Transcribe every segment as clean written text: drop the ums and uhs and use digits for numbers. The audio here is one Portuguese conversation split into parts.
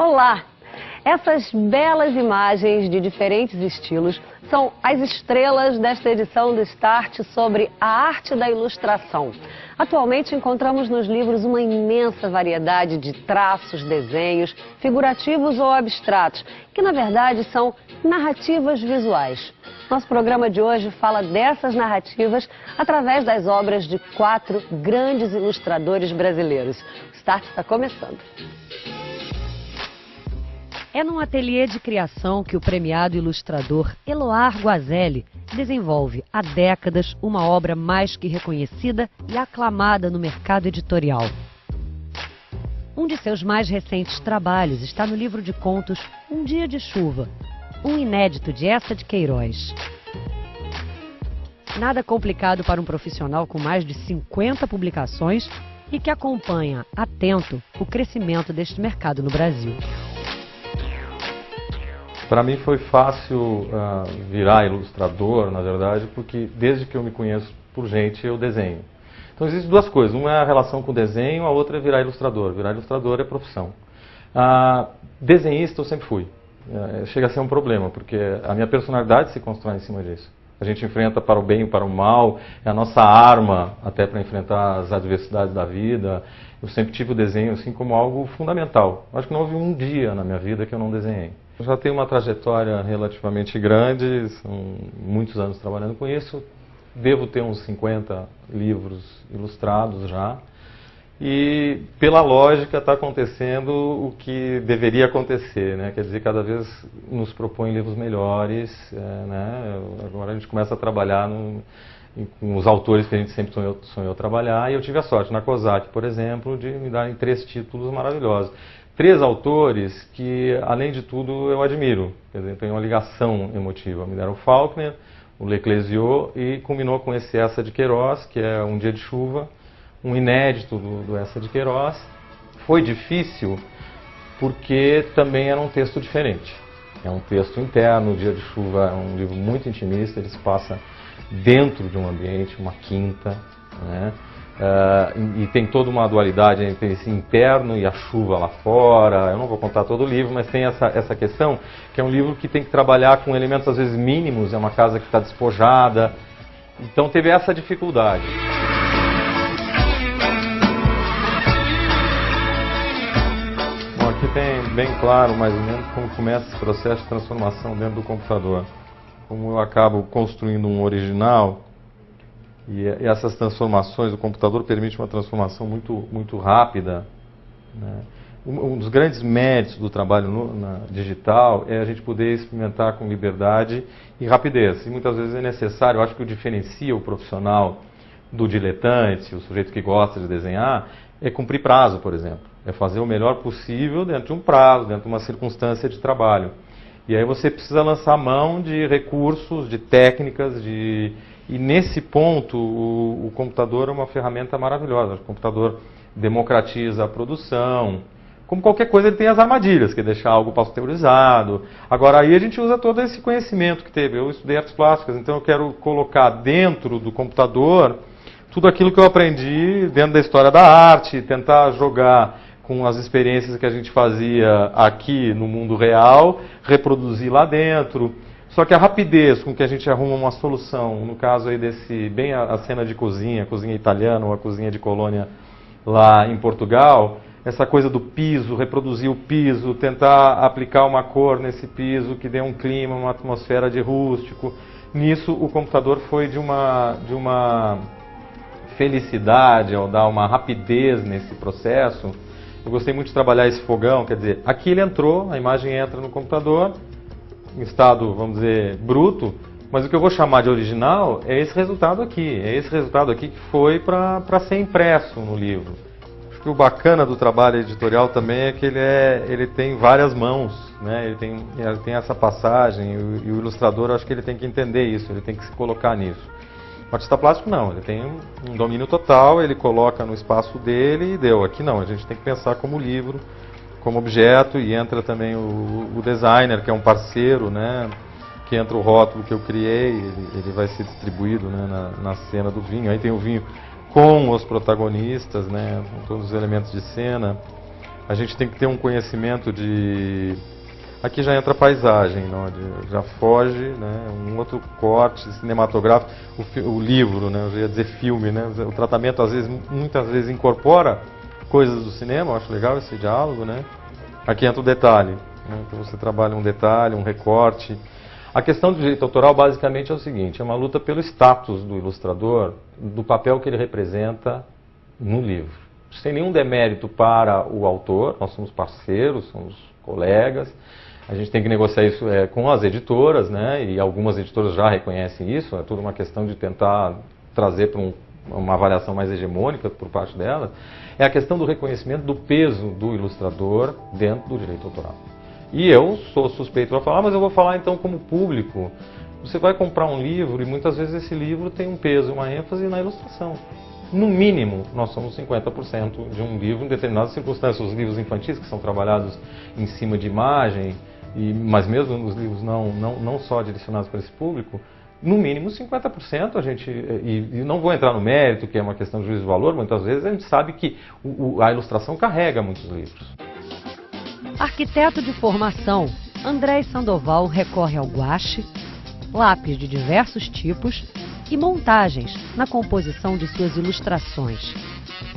Olá! Essas belas imagens de diferentes estilos são as estrelas desta edição do Start sobre a arte da ilustração. Atualmente encontramos nos livros uma imensa variedade de traços, desenhos, figurativos ou abstratos, que na verdade são narrativas visuais. Nosso programa de hoje fala dessas narrativas através das obras de 4 grandes ilustradores brasileiros. O Start está começando. É num ateliê de criação que o premiado ilustrador Eloar Guazelli desenvolve há décadas uma obra mais que reconhecida e aclamada no mercado editorial. Um de seus mais recentes trabalhos está no livro de contos Um Dia de Chuva, um inédito de Eça de Queiroz. Nada complicado para um profissional com mais de 50 publicações e que acompanha, atento, o crescimento deste mercado no Brasil. Para mim foi fácil virar ilustrador, na verdade, porque desde que eu me conheço por gente, eu desenho. Então existem duas coisas, uma é a relação com o desenho, a outra é virar ilustrador. Virar ilustrador é profissão. Desenhista eu sempre fui. Chega a ser um problema, porque a minha personalidade se constrói em cima disso. A gente enfrenta para o bem e para o mal, é a nossa arma até para enfrentar as adversidades da vida. Eu sempre tive o desenho assim como algo fundamental. Acho que não houve um dia na minha vida que eu não desenhei. Eu já tenho uma trajetória relativamente grande, são muitos anos trabalhando com isso. Devo ter uns 50 livros ilustrados já. E, pela lógica, está acontecendo o que deveria acontecer, né? Quer dizer, cada vez nos propõe livros melhores, né? Agora a gente começa a trabalhar com os autores que a gente sempre sonhou trabalhar. E eu tive a sorte, na COSAC, por exemplo, de me darem 3 títulos maravilhosos. 3 autores que, além de tudo, eu admiro. Quer dizer, tem uma ligação emotiva. Me deram o Faulkner, o Leclésio e culminou com esse Eça de Queiroz, que é Um Dia de Chuva, um inédito do Eça de Queiroz. Foi difícil porque também era um texto diferente. É um texto interno, O Dia de Chuva é um livro muito intimista, ele se passa dentro de um ambiente, uma quinta, né? E tem toda uma dualidade entre esse interno e a chuva lá fora. Eu não vou contar todo o livro, mas tem essa questão, que é um livro que tem que trabalhar com elementos às vezes mínimos, é uma casa que está despojada. Então teve essa dificuldade. Bom, aqui tem bem claro mais ou menos como começa esse processo de transformação dentro do computador. Como eu acabo construindo um original, e essas transformações, o computador permite uma transformação muito rápida, né? Um dos grandes méritos do trabalho digital é a gente poder experimentar com liberdade e rapidez. E muitas vezes é necessário, eu acho que o diferencia o profissional do diletante, o sujeito que gosta de desenhar, é cumprir prazo, por exemplo. É fazer o melhor possível dentro de um prazo, dentro de uma circunstância de trabalho. E aí você precisa lançar mão de recursos, de técnicas, E nesse ponto, o computador é uma ferramenta maravilhosa. O computador democratiza a produção. Como qualquer coisa, ele tem as armadilhas, que é deixar algo pasteurizado. Agora, aí a gente usa todo esse conhecimento que teve. Eu estudei artes plásticas, então eu quero colocar dentro do computador tudo aquilo que eu aprendi dentro da história da arte, tentar jogar com as experiências que a gente fazia aqui no mundo real, reproduzir lá dentro. Só que a rapidez com que a gente arruma uma solução, no caso aí bem a cena de cozinha italiana ou a cozinha de colônia lá em Portugal, essa coisa do piso, reproduzir o piso, tentar aplicar uma cor nesse piso que dê um clima, uma atmosfera de rústico. Nisso o computador foi de uma felicidade ao dar uma rapidez nesse processo. Eu gostei muito de trabalhar esse fogão, quer dizer, aqui ele entrou, a imagem entra no computador, em estado, vamos dizer, bruto, mas o que eu vou chamar de original é esse resultado aqui. É esse resultado aqui que foi para ser impresso no livro. Acho que o bacana do trabalho editorial também é que ele tem várias mãos, né? Ele tem essa passagem, e o ilustrador, acho que ele tem que entender isso, ele tem que se colocar nisso. O artista plástico não, ele tem um domínio total, ele coloca no espaço dele e deu. Aqui não, a gente tem que pensar como livro, como objeto, e entra também o designer, que é um parceiro, né? Que entra o rótulo que eu criei, ele vai ser distribuído, né, na cena do vinho. Aí tem o vinho com os protagonistas, né, com todos os elementos de cena. a gente tem que ter um conhecimento de... Aqui já entra a paisagem, não? Já foge, né? Um outro corte cinematográfico, o livro, né? Eu ia dizer filme, né? O tratamento às vezes, muitas vezes incorpora coisas do cinema, eu acho legal esse diálogo, né? Aqui entra o detalhe, né? Então você trabalha um detalhe, um recorte. A questão do direito autoral basicamente é o seguinte, é uma luta pelo status do ilustrador, do papel que ele representa no livro. Sem nenhum demérito para o autor, nós somos parceiros, somos colegas, a gente tem que negociar isso com as editoras, né? E algumas editoras já reconhecem isso, é tudo uma questão de tentar trazer para uma avaliação mais hegemônica por parte delas, é a questão do reconhecimento do peso do ilustrador dentro do direito autoral. E eu sou suspeito para falar, mas eu vou falar então como público. Você vai comprar um livro e muitas vezes esse livro tem um peso, uma ênfase na ilustração. No mínimo, nós somos 50% de um livro em determinadas circunstâncias. Os livros infantis que são trabalhados em cima de imagem, mas mesmo os livros não só direcionados para esse público, no mínimo 50% a gente, e não vou entrar no mérito, que é uma questão de juízo de valor, muitas vezes a gente sabe que a ilustração carrega muitos livros. Arquiteto de formação, André Sandoval recorre ao guache, lápis de diversos tipos e montagens na composição de suas ilustrações.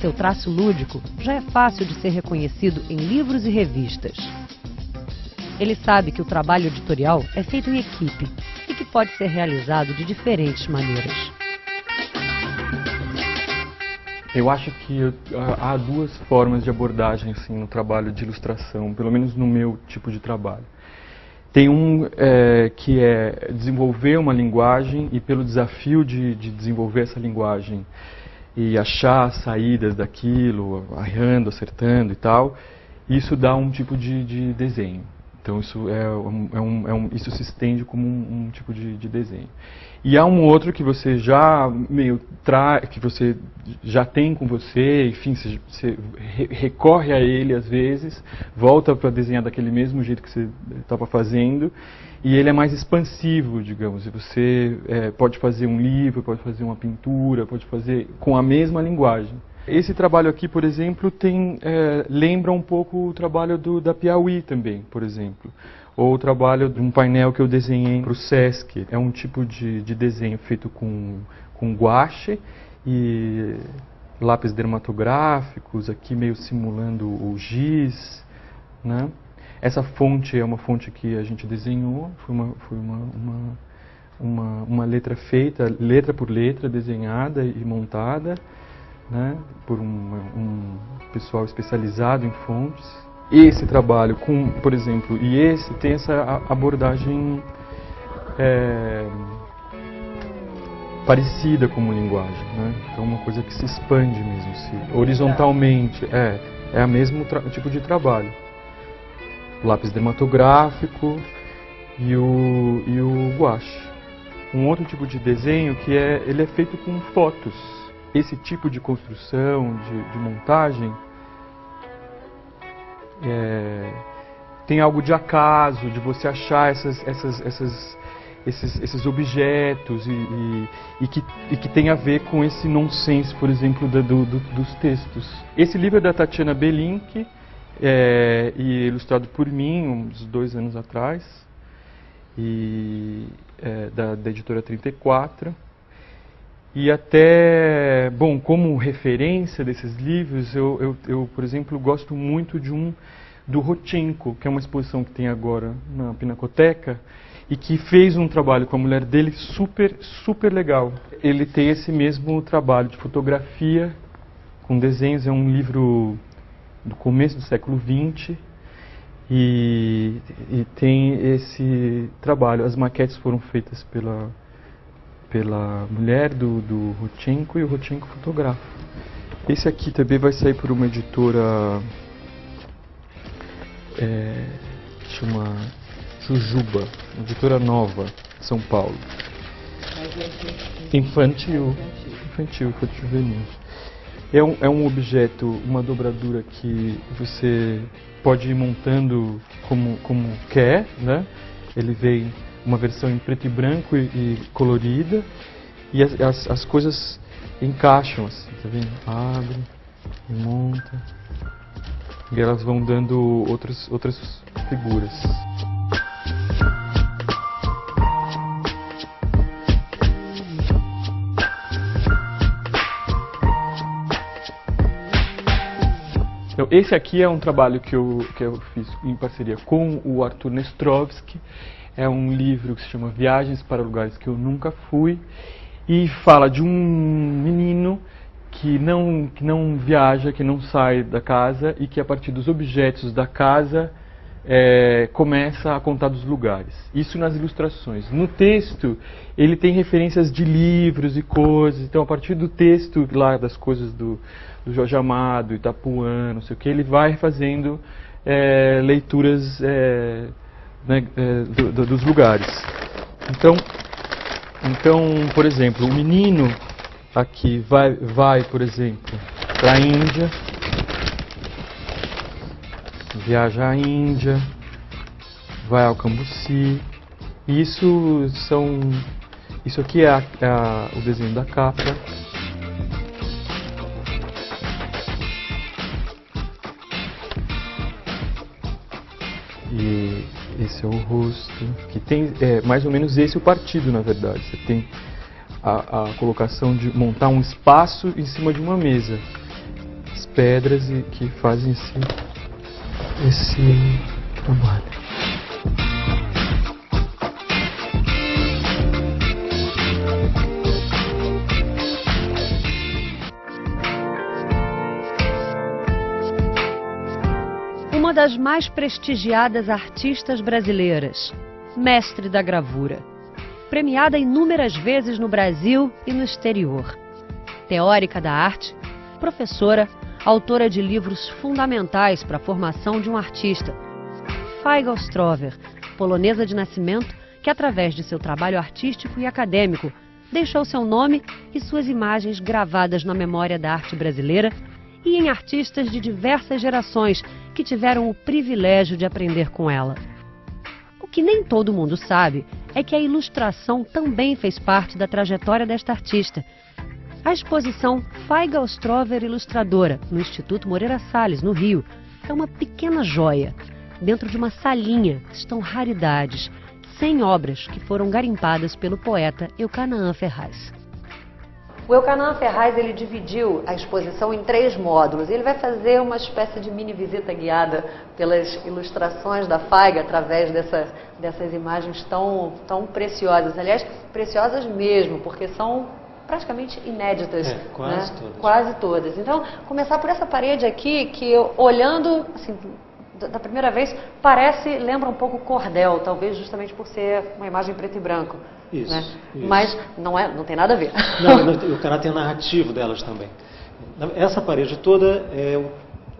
Seu traço lúdico já é fácil de ser reconhecido em livros e revistas. Ele sabe que o trabalho editorial é feito em equipe e que pode ser realizado de diferentes maneiras. Eu acho que há duas formas de abordagem assim, no trabalho de ilustração, pelo menos no meu tipo de trabalho. Tem um que é desenvolver uma linguagem e pelo desafio de desenvolver essa linguagem e achar saídas daquilo, errando, acertando e tal, isso dá um tipo de desenho. Então isso, isso se estende como um tipo de desenho. E há um outro que você já que você já tem com você, enfim, você recorre a ele às vezes, volta para desenhar daquele mesmo jeito que você estava fazendo, e ele é mais expansivo, digamos. E você pode fazer um livro, pode fazer uma pintura, pode fazer com a mesma linguagem. Esse trabalho aqui, por exemplo, lembra um pouco o trabalho da Piauí também, por exemplo. Ou o trabalho de um painel que eu desenhei para o Sesc. É um tipo de desenho feito com guache e lápis dermatográficos, aqui meio simulando o giz, né? Essa fonte é uma fonte que a gente desenhou, foi uma letra feita, letra por letra, desenhada e montada, né, por um pessoal especializado em fontes. Esse trabalho, por exemplo, e esse tem essa abordagem parecida como linguagem, né? Então uma coisa que se expande mesmo, horizontalmente, é o mesmo tipo de trabalho. O lápis dermatográfico e o guache. Um outro tipo de desenho que ele é feito com fotos. Esse tipo de construção, de montagem, tem algo de acaso, de você achar esses objetos e que tem a ver com esse nonsense, por exemplo, dos textos. Esse livro é da Tatiana Belink, e ilustrado por mim, uns 2 anos atrás, e da editora 34. E até, bom, como referência desses livros, eu por exemplo, gosto muito do Rodchenko, que é uma exposição que tem agora na Pinacoteca, e que fez um trabalho com a mulher dele super legal. Ele tem esse mesmo trabalho de fotografia com desenhos, é um livro do começo do século XX, e tem esse trabalho. As maquetes foram feitas pela mulher do Rodchenko, e o Rodchenko fotografa. Esse aqui também vai sair por uma editora chama Jujuba, editora nova, São Paulo. Infantil juvenil. É um objeto, uma dobradura que você pode ir montando como quer, né? Ele vem uma versão em preto e branco e colorida, e as coisas encaixam assim, tá vendo? Abre e monta, E elas vão dando outras figuras. Então, esse aqui é um trabalho que eu fiz em parceria com o Arthur Nestrovsky. É um livro que se chama Viagens para Lugares que eu Nunca Fui, e fala de um menino que não viaja, que não sai da casa, e que a partir dos objetos da casa começa a contar dos lugares. Isso nas ilustrações. No texto, ele tem referências de livros e coisas. Então, a partir do texto lá, das coisas do Jorge Amado, Itapuã, não sei o que, ele vai fazendo leituras dos lugares. Então, por exemplo, o menino aqui vai, por exemplo, para a Índia, viaja à Índia, vai ao Cambuci. Isso aqui é o desenho da capa. E esse é o rosto, que tem mais ou menos esse o partido, na verdade. Você tem a colocação de montar um espaço em cima de uma mesa. As pedras que fazem esse trabalho. Uma das mais prestigiadas artistas brasileiras, mestre da gravura, premiada inúmeras vezes no Brasil e no exterior. Teórica da arte, professora, autora de livros fundamentais para a formação de um artista. Fajga Ostrower, polonesa de nascimento, que através de seu trabalho artístico e acadêmico deixou seu nome e suas imagens gravadas na memória da arte brasileira e em artistas de diversas gerações que tiveram o privilégio de aprender com ela. O que nem todo mundo sabe é que a ilustração também fez parte da trajetória desta artista. A exposição Fajga Ostrower Ilustradora, no Instituto Moreira Salles, no Rio, é uma pequena joia. Dentro de uma salinha estão raridades, 100 obras que foram garimpadas pelo poeta Eucanaã Ferraz. O Eucanaã Ferraz, ele dividiu a exposição em 3 módulos. Ele vai fazer uma espécie de mini visita guiada pelas ilustrações da Fajga através dessas imagens tão preciosas. Aliás, preciosas mesmo, porque são praticamente inéditas. Quase todas. Quase todas. Então, começar por essa parede aqui, que eu, olhando assim, da primeira vez, lembra um pouco cordel, talvez justamente por ser uma imagem preto e branco. Isso, né? isso. Mas não tem nada a ver. Não, o caráter narrativo delas também. Essa parede toda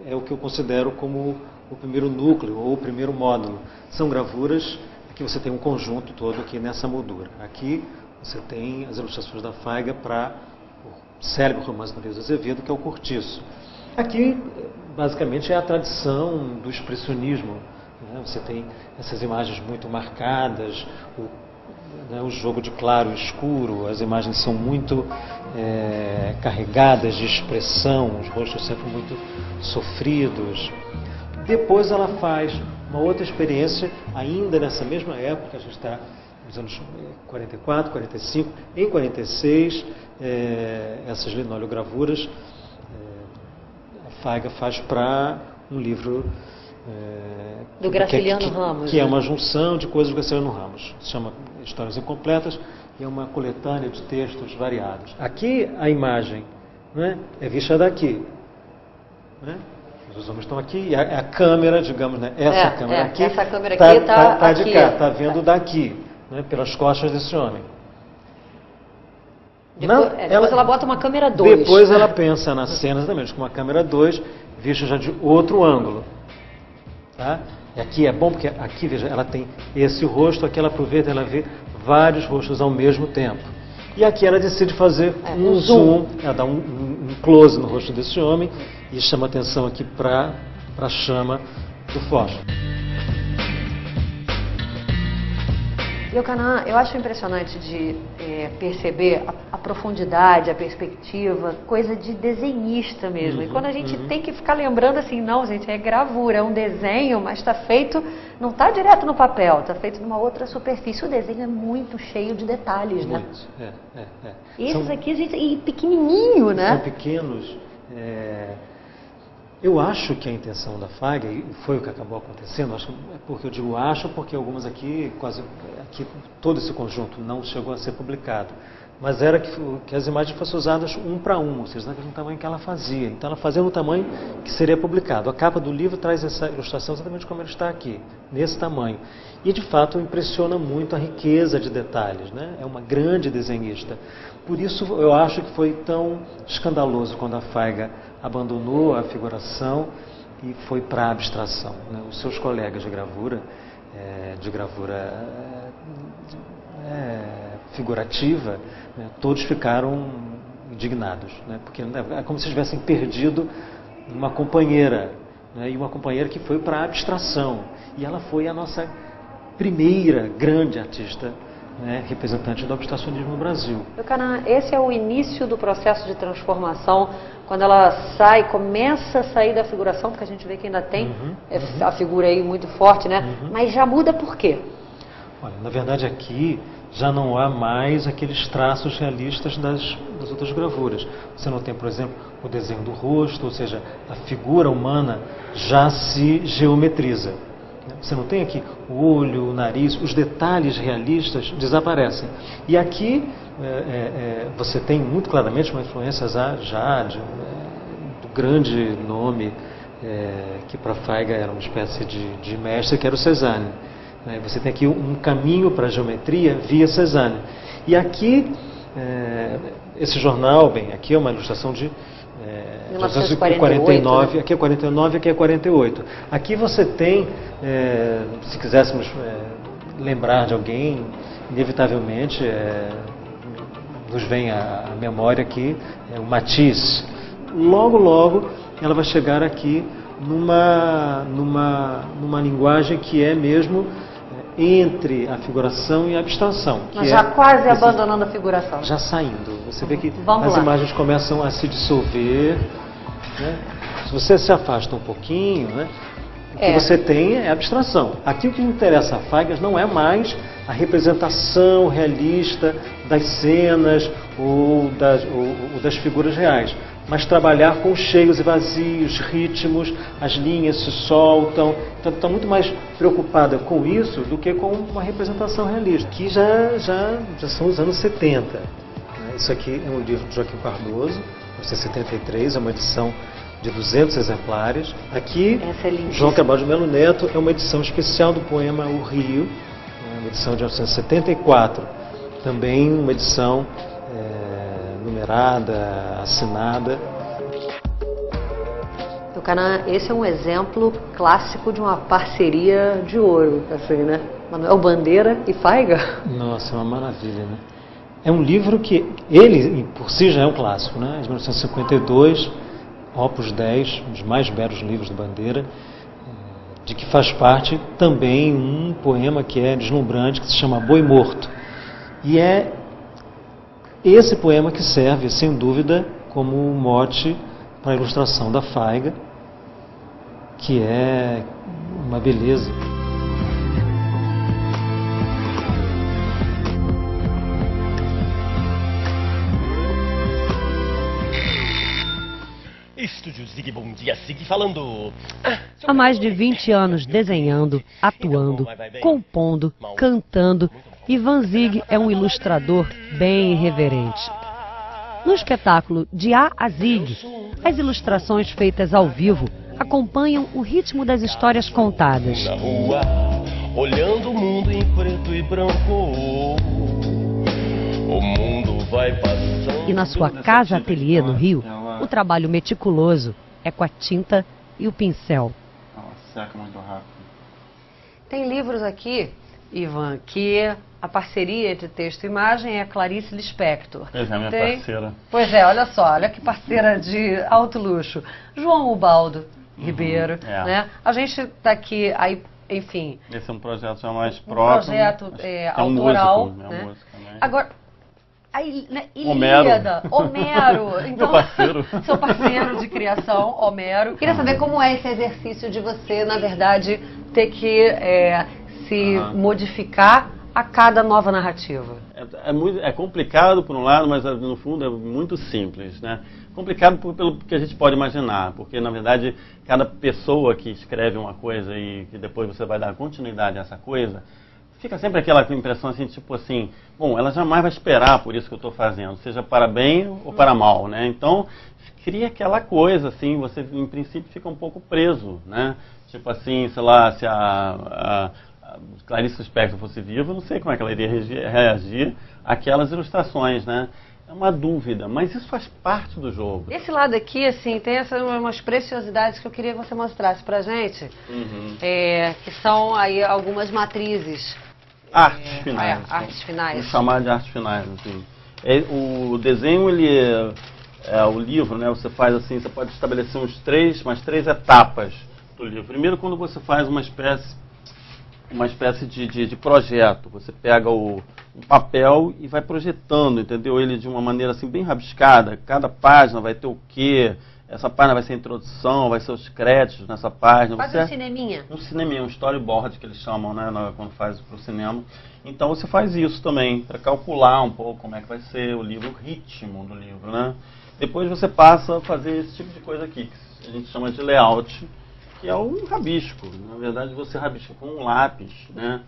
é o que eu considero como o primeiro núcleo ou o primeiro módulo. São gravuras, aqui você tem um conjunto todo aqui nessa moldura. Aqui você tem as ilustrações da Fajga para o célebre romance do Maria Azevedo, que é o Cortiço. Aqui, basicamente, é a tradição do expressionismo. Né? Você tem essas imagens muito marcadas, o jogo de claro e escuro, as imagens são muito carregadas de expressão, os rostos sempre muito sofridos. Depois ela faz uma outra experiência, ainda nessa mesma época, a gente está nos anos 44, 45, em 46, essas linoleogravuras a Fajga faz para um livro do Graciliano Ramos, que é uma junção de coisas do Graciliano Ramos. Se chama Histórias Incompletas e é uma coletânea de textos variados. Aqui a imagem, né, é vista daqui. Né? Os homens estão aqui e a câmera, digamos, né, essa câmera aqui está de cá, está vendo daqui, né, pelas costas desse homem. Depois ela bota uma câmera 2. Depois ela pensa nas cenas também, com uma câmera 2, vista já de outro ângulo. Tá? E aqui é bom porque aqui, veja, ela tem esse rosto, aqui ela aproveita, ela vê vários rostos ao mesmo tempo. E aqui ela decide fazer um zoom, ela dá um close no rosto desse homem e chama atenção aqui para a chama do fósforo. Eucanã, eu acho impressionante de perceber a profundidade, a perspectiva, coisa de desenhista mesmo. E quando a gente tem que ficar lembrando assim, não, gente, é gravura, é um desenho, mas está feito, não está direto no papel, está feito numa outra superfície. O desenho é muito cheio de detalhes, né? Muito, Esses aqui, gente, e pequenininho, né? São pequenos. Eu acho que a intenção da Feiga, e foi o que acabou acontecendo, acho, porque eu digo acho, porque algumas aqui, todo esse conjunto não chegou a ser publicado, mas era que as imagens fossem usadas um para um, ou seja, no tamanho que ela fazia. Então ela fazia no tamanho que seria publicado. A capa do livro traz essa ilustração exatamente como ela está aqui, nesse tamanho. E de fato impressiona muito a riqueza de detalhes, né? É uma grande desenhista. Por isso eu acho que foi tão escandaloso quando a Feiga abandonou a figuração e foi para a abstração, né? Os seus colegas de gravura figurativa, né? Todos ficaram indignados, né? Porque é como se tivessem perdido uma companheira, né? E uma companheira que foi para a abstração. E ela foi a nossa primeira grande artista, né, representante do abstracionismo no Brasil. Eucanã, esse é o início do processo de transformação, quando ela começa a sair da figuração, porque a gente vê que ainda tem a figura aí muito forte, né? Mas já muda por quê? Olha, na verdade aqui já não há mais aqueles traços realistas das outras gravuras. Você não tem, por exemplo, o desenho do rosto, ou seja, a figura humana já se geometriza. Você não tem aqui o olho, o nariz, os detalhes realistas desaparecem. E aqui você tem muito claramente uma influência já do grande nome que para Feiga era uma espécie de mestre, que era o Cézanne. Você tem aqui um caminho para a geometria via Cézanne. E aqui, esse jornal, aqui é uma ilustração de 1949, né? Aqui é 49, aqui é 48. Aqui você tem, se quiséssemos lembrar de alguém, inevitavelmente nos vem à memória aqui o Matisse. Logo ela vai chegar aqui numa linguagem que é mesmo entre a figuração e a abstração. Mas já quase abandonando a figuração. Já saindo. Você vê que as imagens começam a se dissolver. Né? Se você se afasta um pouquinho, né? O que você tem é abstração. Aqui o que interessa a Feiga não é mais a representação realista das cenas ou das figuras reais, mas trabalhar com cheios e vazios, ritmos, as linhas se soltam. Então está muito mais preocupada com isso do que com uma representação realista, que já são os anos 70. Isso aqui é um livro de Joaquim Cardoso, 1973, é uma edição de 200 exemplares. Aqui, João Cabral de Melo Neto, é uma edição especial do poema O Rio, uma edição de 1974. Também uma edição numerada, assinada. Eucanã, esse é um exemplo clássico de uma parceria de ouro, assim, né? Manuel Bandeira e Feiga. Nossa, é uma maravilha, né? É um livro que, ele por si já é um clássico, né? De 1952, Opus 10, um dos mais belos livros do Bandeira, de que faz parte também um poema que é deslumbrante, que se chama Boi Morto. E é esse poema que serve, sem dúvida, como mote para a ilustração da Feiga, que é uma beleza. Estúdio Zig, bom dia, Zig falando. Há mais de 20 anos desenhando, atuando, compondo, cantando, Ivan Zig é um ilustrador bem irreverente. No espetáculo De A a Zig, as ilustrações feitas ao vivo acompanham o ritmo das histórias contadas. Na rua, olhando o mundo em preto e branco, o mundo vai passando. E na sua casa-ateliê no Rio, o trabalho meticuloso é com a tinta e o pincel. Ela seca muito rápido. Tem livros aqui, Ivan, que a parceria entre texto e imagem é Clarice Lispector. Pois é, minha parceira. Pois é, olha só, olha que parceira de alto luxo. João Ubaldo Ribeiro, né? A gente está aqui aí enfim... Esse é um projeto já mais próprio. Um projeto autoral, músico, né? Música, né? Agora, a Ilíada, Homero, então, meu parceiro. Seu parceiro de criação, Homero. Queria saber como é esse exercício de você, na verdade, ter que se modificar a cada nova narrativa. É complicado por um lado, mas no fundo é muito simples, né? Complicado pelo que a gente pode imaginar, porque na verdade cada pessoa que escreve uma coisa e que depois você vai dar continuidade a essa coisa, fica sempre aquela impressão assim, tipo assim, bom, ela jamais vai esperar por isso que eu estou fazendo, seja para bem ou para mal, né? Então cria aquela coisa assim, você em princípio fica um pouco preso, né? Tipo assim, sei lá, se a Clarice Lispector fosse viva, eu não sei como é que ela iria reagir àquelas ilustrações, né? É uma dúvida, mas isso faz parte do jogo. Esse lado aqui, assim, tem umas preciosidades que eu queria que você mostrasse pra gente, que são aí algumas matrizes. Artes finais. Artes finais. Vamos chamar de artes finais, assim. O desenho, o livro, né? Você faz assim, você pode estabelecer umas três etapas do livro. Primeiro, quando você faz uma espécie de projeto. Você pega um papel e vai projetando, entendeu? Ele de uma maneira assim bem rabiscada. Cada página vai ter o quê? Essa página vai ser a introdução, vai ser os créditos nessa página. Quase um cineminha. Um cineminha, um storyboard que eles chamam, né? Quando faz para o cinema. Então você faz isso também, para calcular um pouco como é que vai ser o livro, o ritmo do livro, né? Depois você passa a fazer esse tipo de coisa aqui, que a gente chama de layout, que é um rabisco. Na verdade, você rabisca com um lápis, né,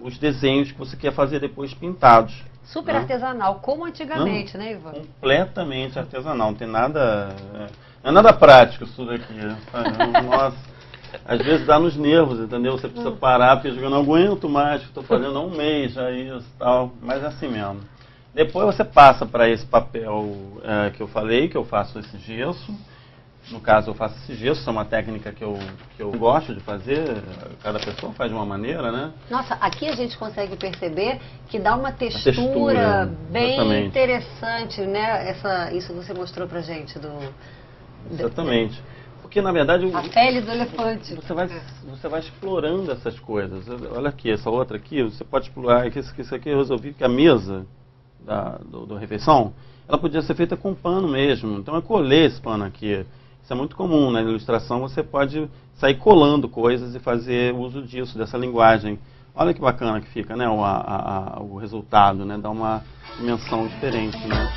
os desenhos que você quer fazer depois pintados. Super né? Artesanal, como antigamente, né, Ivan? Completamente artesanal, não tem nada... Não é nada prático isso daqui. Nossa, às vezes dá nos nervos, entendeu? Você precisa parar, porque eu não aguento mais, estou fazendo há um mês já isso e tal, mas é assim mesmo. Depois você passa para esse papel que eu falei, que eu faço esse gesso. No caso, eu faço esse gesso, é uma técnica que eu gosto de fazer, cada pessoa faz de uma maneira, né? Nossa, aqui a gente consegue perceber que dá uma textura bem exatamente. Interessante, né? Isso você mostrou pra gente Exatamente. Porque, na verdade... A pele do elefante. Você vai explorando essas coisas. Olha aqui, essa outra aqui, você pode explorar. Isso aqui eu resolvi que a mesa do refeição, ela podia ser feita com pano mesmo. Então eu colei esse pano aqui. Isso é muito comum, né? Na ilustração você pode sair colando coisas e fazer uso disso, dessa linguagem. Olha que bacana que fica, né? O resultado, né? Dá uma dimensão diferente, né?